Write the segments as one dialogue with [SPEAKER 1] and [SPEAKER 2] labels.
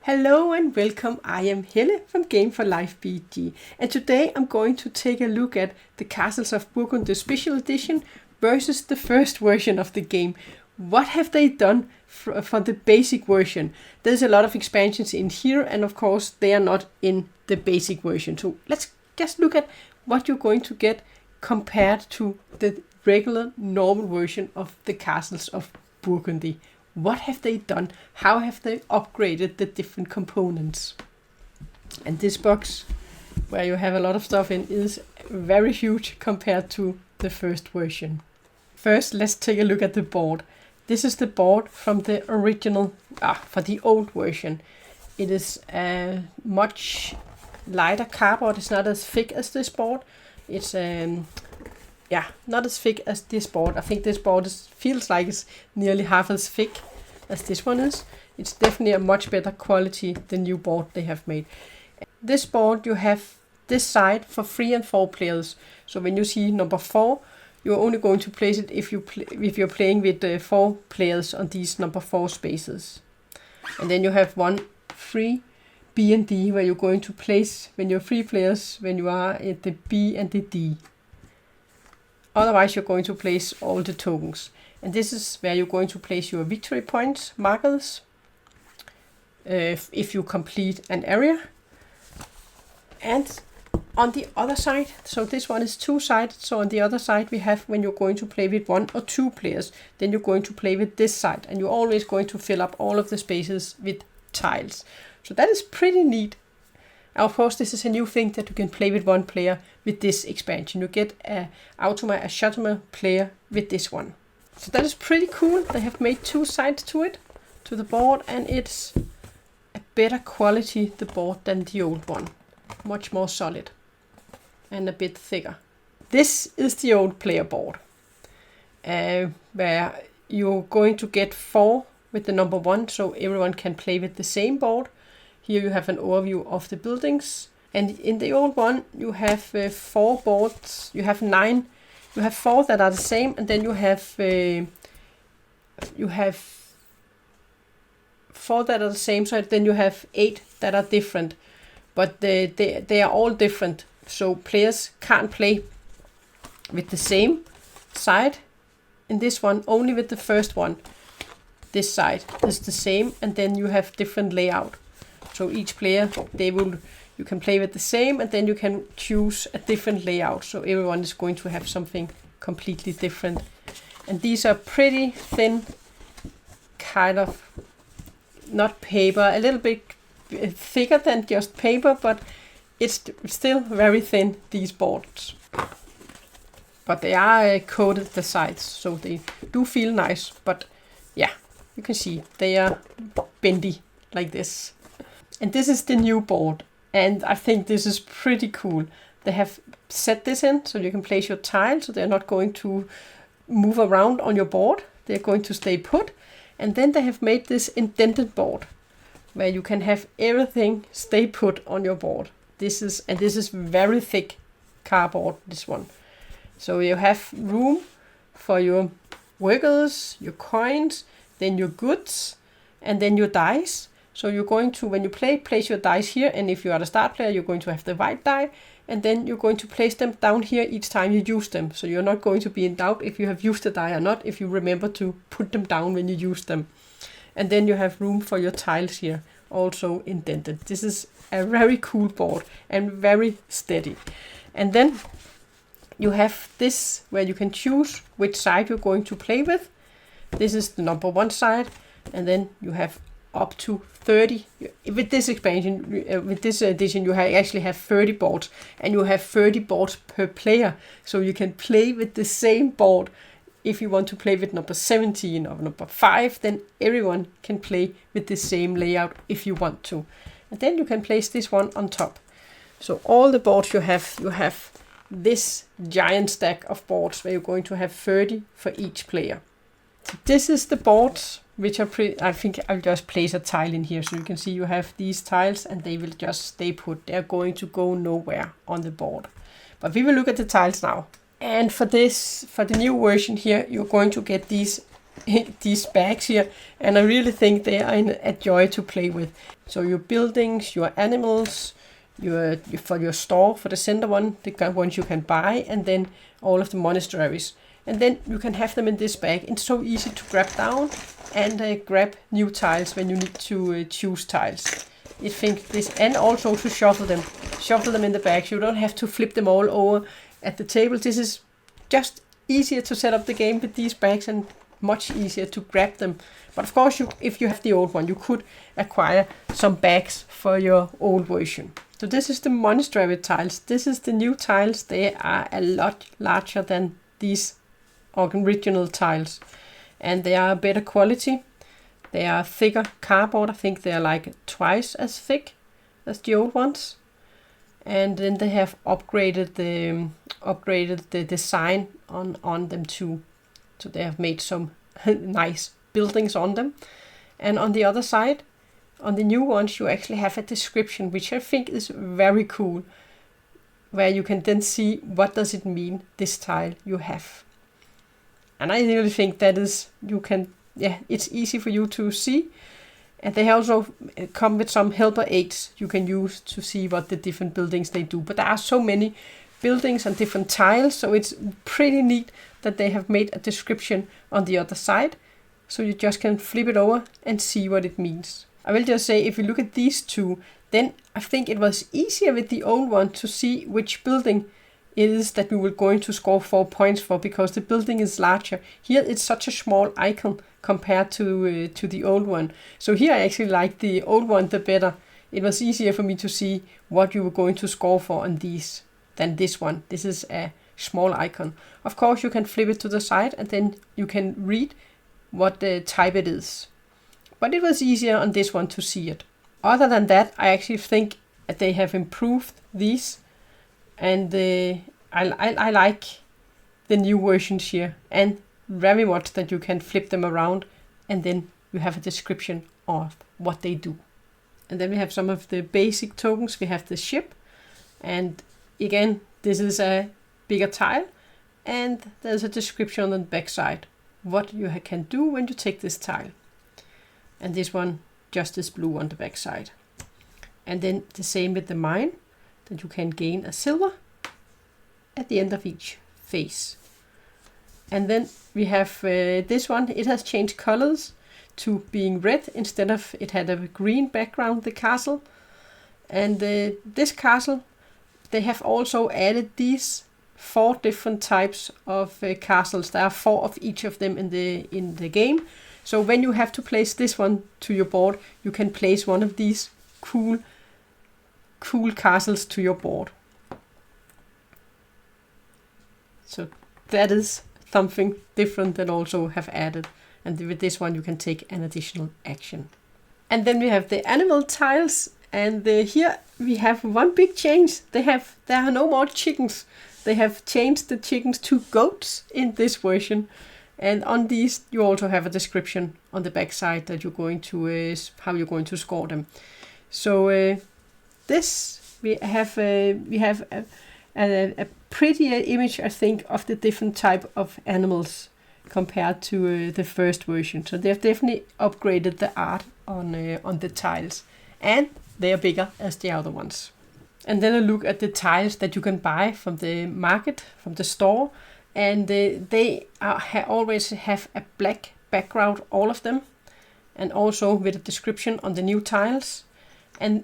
[SPEAKER 1] Hello and welcome, I am Helle from Game for Life BG, and today I'm going to take a look at the Castles of Burgundy Special Edition versus the first version of the game. What have they done for the basic version? There's a lot of expansions in here, and of course they are not in the basic version. So let's just look at what you're going to get compared to the regular normal version of the Castles of Burgundy. What have they done? How have they upgraded the different components? And this box, where you have a lot of stuff in, is very huge compared to the first version. First, let's take a look at the board. This is the board from the original, for the old version. It is a much lighter cardboard. It's not as thick as this board. It's not as thick as this board. I think this board feels like it's nearly half as thick as this one is. It's definitely a much better quality, the new board they have made. This board, you have this side for 3 and 4 players. So when you see number 4, you're only going to place it if you're playing with 4 players on these number 4 spaces. And then you have 1 free B and D, where you're going to place when you're 3 players, when you are at the B and the D. Otherwise, you're going to place all the tokens. And this is where you're going to place your victory points markers if you complete an area. And on the other side, so this one is 2-sided. So on the other side, we have when you're going to play with 1 or 2 players, then you're going to play with this side. And you're always going to fill up all of the spaces with tiles. So that is pretty neat. Of course, this is a new thing that you can play with 1 player with this expansion. You get a Shutterman player with this one. So that is pretty cool. They have made 2 sides to it, to the board, and it's a better quality, the board, than the old one. Much more solid and a bit thicker. This is the old player board, where you're going to get 4 with the number 1, so everyone can play with the same board. Here you have an overview of the buildings. And in the old one, you have 4 boards. You have 9. You have 4 that are the same, and then you have 4 that are the same. So then you have 8 that are different, but they are all different. So players can't play with the same side. In this one, only with the first one. This side is the same, and then you have different layout. So each player, you can play with the same, and then you can choose a different layout. So everyone is going to have something completely different. And these are pretty thin, kind of, not paper, a little bit thicker than just paper, but it's still very thin, these boards. But they are coated the sides, so they do feel nice. But yeah, you can see they are bendy like this. And this is the new board, and I think this is pretty cool. They have set this in so you can place your tiles, so they're not going to move around on your board. They're going to stay put. And then they have made this indented board, where you can have everything stay put on your board. This is very thick cardboard, this one. So you have room for your workers, your coins, then your goods, and then your dice. So you're going to, when you place your dice here, and if you are the start player, you're going to have the white die, and then you're going to place them down here each time you use them. So you're not going to be in doubt if you have used the die or not, if you remember to put them down when you use them. And then you have room for your tiles here, also indented. This is a very cool board and very steady. And then you have this where you can choose which side you're going to play with. This is the number 1 side, and then you have up to 30. With this expansion, with this edition, you actually have 30 boards, and you have 30 boards per player. So you can play with the same board. If you want to play with number 17 or number 5, then everyone can play with the same layout if you want to. And then you can place this one on top. So all the boards you have this giant stack of boards where you're going to have 30 for each player. So this is the boards, which are pretty. I think I'll just place a tile in here so you can see you have these tiles and they will just stay put. They're going to go nowhere on the board. But we will look at the tiles now. And for the new version here, you're going to get these these bags here, and I really think they are a joy to play with. So your buildings, your animals, for your store, for the center one, the ones you can buy, and then all of the monasteries. And then you can have them in this bag. It's so easy to grab down and grab new tiles when you need to choose tiles. I think this, and also to shuffle them in the bag. You don't have to flip them all over at the table. This is just easier to set up the game with these bags and much easier to grab them. But of course, if you have the old one, you could acquire some bags for your old version. So this is the monastery tiles. This is the new tiles. They are a lot larger than these original tiles, and they are better quality. They are thicker cardboard. I think they are like twice as thick as the old ones. And then they have upgraded the design on them too. So they have made some nice buildings on them. And on the other side, on the new ones, you actually have a description, which I think is very cool, where you can then see what does it mean, this tile you have. And I really think that is, it's easy for you to see. And they also come with some helper aids you can use to see what the different buildings they do. But there are so many buildings and different tiles, so it's pretty neat that they have made a description on the other side. So you just can flip it over and see what it means. I will just say, if you look at these two, then I think it was easier with the old one to see which building it is that we were going to score 4 points for, because the building is larger. Here it's such a small icon compared to the old one. So here I actually like the old one the better. It was easier for me to see what you were going to score for on these than this one. This is a small icon. Of course, you can flip it to the side and then you can read what the type it is. But it was easier on this one to see it. Other than that, I actually think that they have improved these, and I like the new versions here, and very much that you can flip them around and then you have a description of what they do. And then we have some of the basic tokens. We have the ship, and again, this is a bigger tile, and there's a description on the back side what you can do when you take this tile. And this one just is blue on the back side. And then the same with the mine, that you can gain a silver at the end of each phase. And then we have this one. It has changed colors to being red instead of it had a green background, the castle. And this castle, they have also added these 4 different types of castles. There are 4 of each of them in the game. So when you have to place this one to your board, you can place one of these cool castles to your board. So that is something different that also have added. And with this one, you can take an additional action. And then we have the animal tiles. And here we have one big change. There are no more chickens. They have changed the chickens to goats in this version. And on these, you also have a description on the back side that you're going to how you're going to score them. So this we have a prettier image, I think, of the different type of animals compared to the first version. So they've definitely upgraded the art on the tiles, and they are bigger as the other ones. And then a look at the tiles that you can buy from the market, from the store. And they always have a black background, all of them, and also with a description on the new tiles. And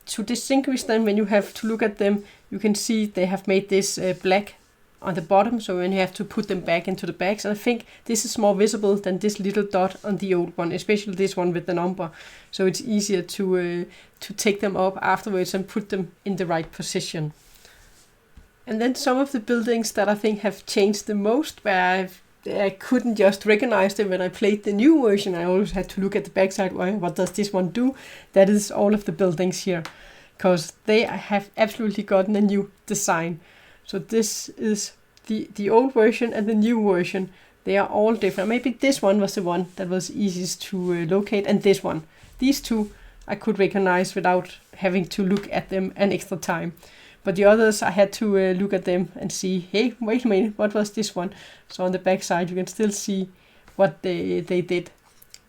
[SPEAKER 1] to distinguish them, when you have to look at them, you can see they have made this black on the bottom, so when you have to put them back into the bags. And I think this is more visible than this little dot on the old one, especially this one with the number. So it's easier to take them up afterwards and put them in the right position. And then some of the buildings that I think have changed the most, where I couldn't just recognize them when I played the new version. I always had to look at the backside. What does this one do? That is all of the buildings here, because they have absolutely gotten a new design. So this is the old version and the new version. They are all different. Maybe this one was the one that was easiest to locate, and this one. These two I could recognize without having to look at them an extra time. But the others, I had to look at them and see, hey, wait a minute, what was this one? So on the back side, you can still see what they did,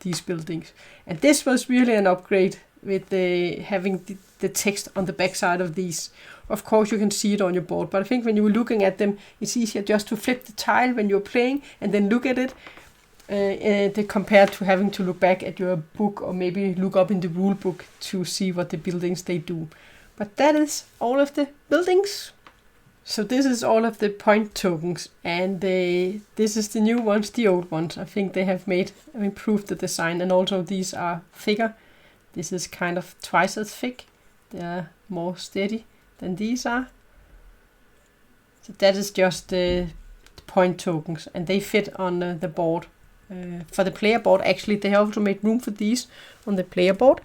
[SPEAKER 1] these buildings. And this was really an upgrade with having the text on the back side of these. Of course, you can see it on your board, but I think when you were looking at them, it's easier just to flip the tile when you're playing and then look at it, compared to having to look back at your book or maybe look up in the rule book to see what the buildings they do. But that is all of the buildings. So this is all of the point tokens, and this is the new ones, the old ones. I think they have improved the design, and also these are thicker. This is kind of twice as thick. They are more steady than these are. So that is just the point tokens, and they fit on the board. For the player board, actually, they also made room for these on the player board.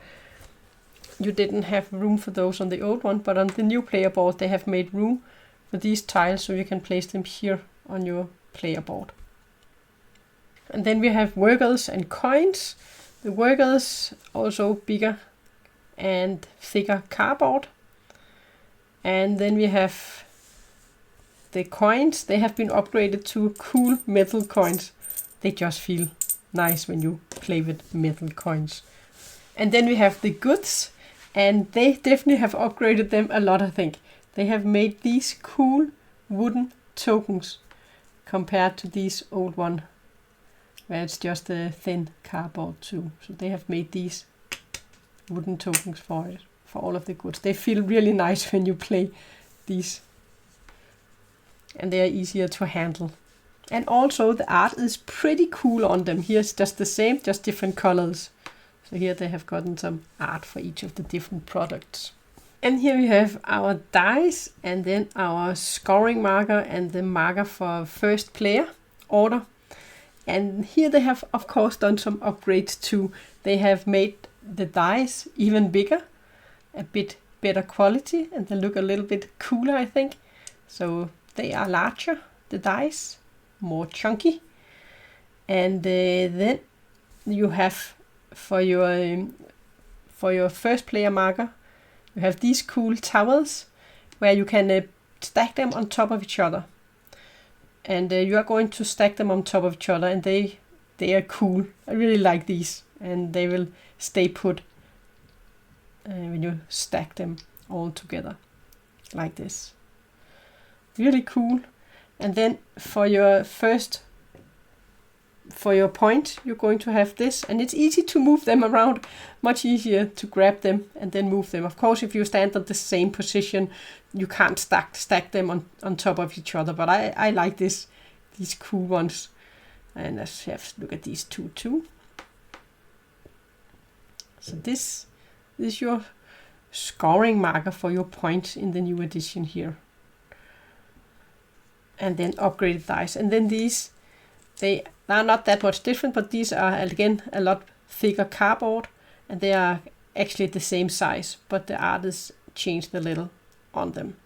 [SPEAKER 1] You didn't have room for those on the old one, but on the new player board, they have made room for these tiles, so you can place them here on your player board. And then we have workers and coins. The workers also bigger and thicker cardboard. And then we have the coins. They have been upgraded to cool metal coins. They just feel nice when you play with metal coins. And then we have the goods, and they definitely have upgraded them a lot, I think. They have made these cool wooden tokens compared to these old one, where it's just a thin cardboard too. So they have made these wooden tokens for it, for all of the goods. They feel really nice when you play these, and they are easier to handle. And also the art is pretty cool on them. Here's just the same, just different colors. So here they have gotten some art for each of the different products. And here we have our dice, and then our scoring marker and the marker for first player order. And here they have, of course, done some upgrades too. They have made the dice even bigger, a bit better quality, and they look a little bit cooler, I think. So they are larger, the dice, more chunky. And then you have for your first player marker, you have these cool towers where you can stack them on top of each other. And you are going to stack them on top of each other, and they are cool. I really like these, and they will stay put when you stack them all together like this. Really cool. And then for your point, you're going to have this, and it's easy to move them around, much easier to grab them and then move them. Of course, if you stand at the same position, you can't stack them on top of each other, but I like these cool ones. And let's have a look at these two too. So this is your scoring marker for your points in the new edition here. And then upgraded dice. And then these, they are not that much different, but these are again a lot thicker cardboard, and they are actually the same size, but the art is changed a little on them.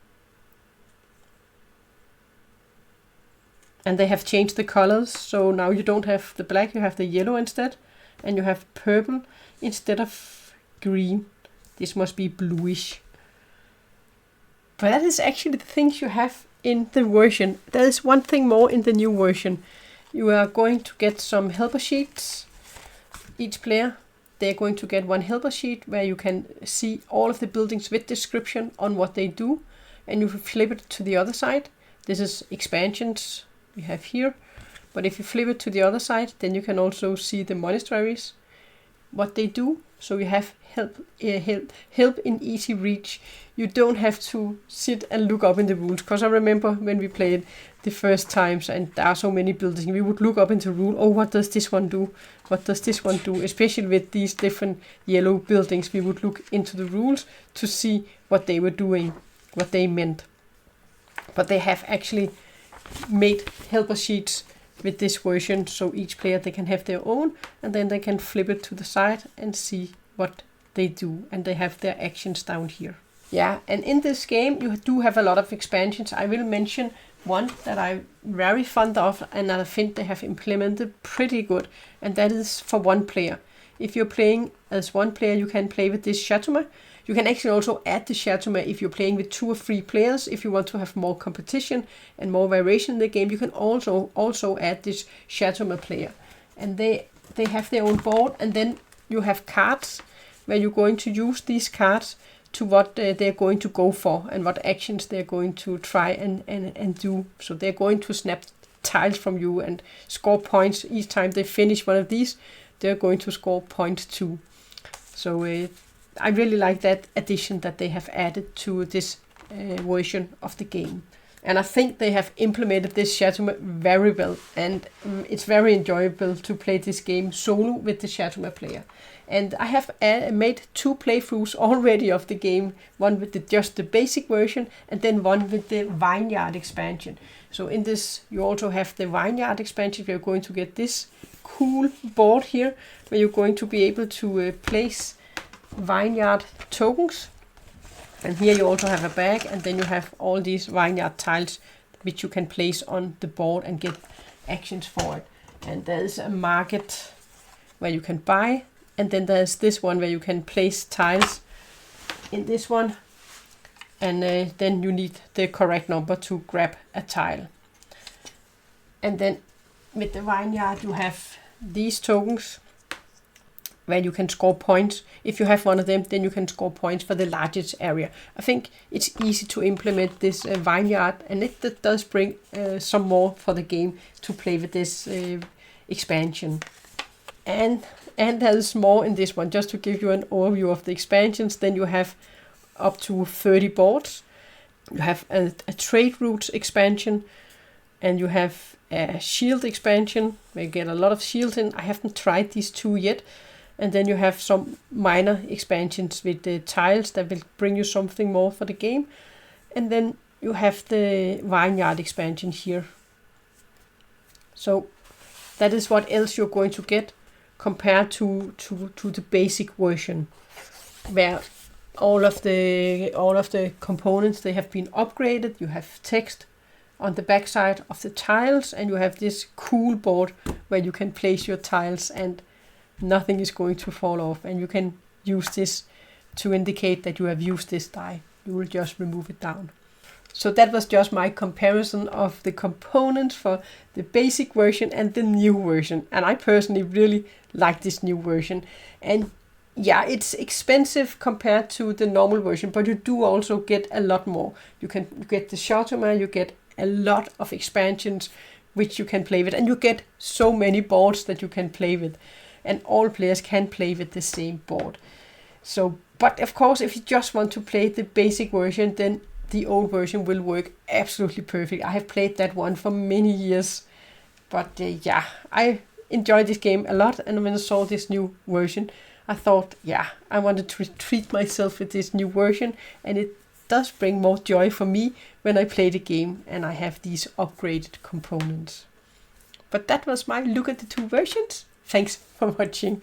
[SPEAKER 1] And they have changed the colors, so now you don't have the black, you have the yellow instead, and you have purple instead of green. This must be bluish. But that is actually the things you have in the version. There is one thing more in the new version. You are going to get some helper sheets. Each player, they're going to get one helper sheet where you can see all of the buildings with description on what they do, and you flip it to the other side. This is expansions we have here, but if you flip it to the other side, then you can also see the monasteries, what they do. So you have help in easy reach. You don't have to sit and look up in the rules, because I remember when we played the first times and there are so many buildings, we would look up into rule. Oh, what does this one do? What does this one do? Especially with these different yellow buildings, we would look into the rules to see what they were doing, what they meant. But they have actually made helper sheets with this version, so each player, they can have their own, and then they can flip it to the side and see what they do, and they have their actions down here. Yeah, and in this game you do have a lot of expansions. I will mention one that I'm very fond of, and I think they have implemented pretty good, and that is for one player. If you're playing as one player, you can play with this Chateau. You can actually also add the Chateau if you're playing with 2 or 3 players. If you want to have more competition and more variation in the game, you can also add this Chateau player. and they have their own board, and then you have cards where you're going to use these cards to what they're going to go for and what actions they're going to try and do. So they're going to snap tiles from you and score points each time they finish one of these. They're going to score points too. So I really like that addition that they have added to this version of the game. And I think they have implemented this Chateaume very well, and it's very enjoyable to play this game solo with the Chateaume player. And I have made 2 playthroughs already of the game, one with just the basic version and then one with the Vineyard expansion. So in this you also have the Vineyard expansion where you're going to get this cool board here where you're going to be able to place Vineyard tokens. And here you also have a bag, and then you have all these vineyard tiles which you can place on the board and get actions for it. And there's a market where you can buy, and then there's this one where you can place tiles in this one, and then you need the correct number to grab a tile. And then with the vineyard you have these tokens where you can score points. If you have one of them, then you can score points for the largest area. I think it's easy to implement this vineyard, and it does bring some more for the game to play with this expansion. And there's more in this one. Just to give you an overview of the expansions, then you have up to 30 boards. You have a trade routes expansion, and you have a shield expansion where you get a lot of shields in. I haven't tried these 2 yet. And then you have some minor expansions with the tiles that will bring you something more for the game. And then you have the vineyard expansion here. So that is what else you're going to get compared to the basic version, where all of the components, they have been upgraded. You have text on the backside of the tiles, and you have this cool board where you can place your tiles and nothing is going to fall off, and you can use this to indicate that you have used this die. You will just remove it down. So that was just my comparison of the components for the basic version and the new version, and I personally really like this new version. And yeah, it's expensive compared to the normal version, but you do also get a lot more. You can get the Chateaume, you get a lot of expansions which you can play with, and you get so many boards that you can play with. And all players can play with the same board. So, but of course, if you just want to play the basic version, then the old version will work absolutely perfect. I have played that one for many years. But yeah, I enjoyed this game a lot. And when I saw this new version, I thought, yeah, I wanted to treat myself with this new version. And it does bring more joy for me when I play the game and I have these upgraded components. But that was my look at the 2 versions. Thanks for watching.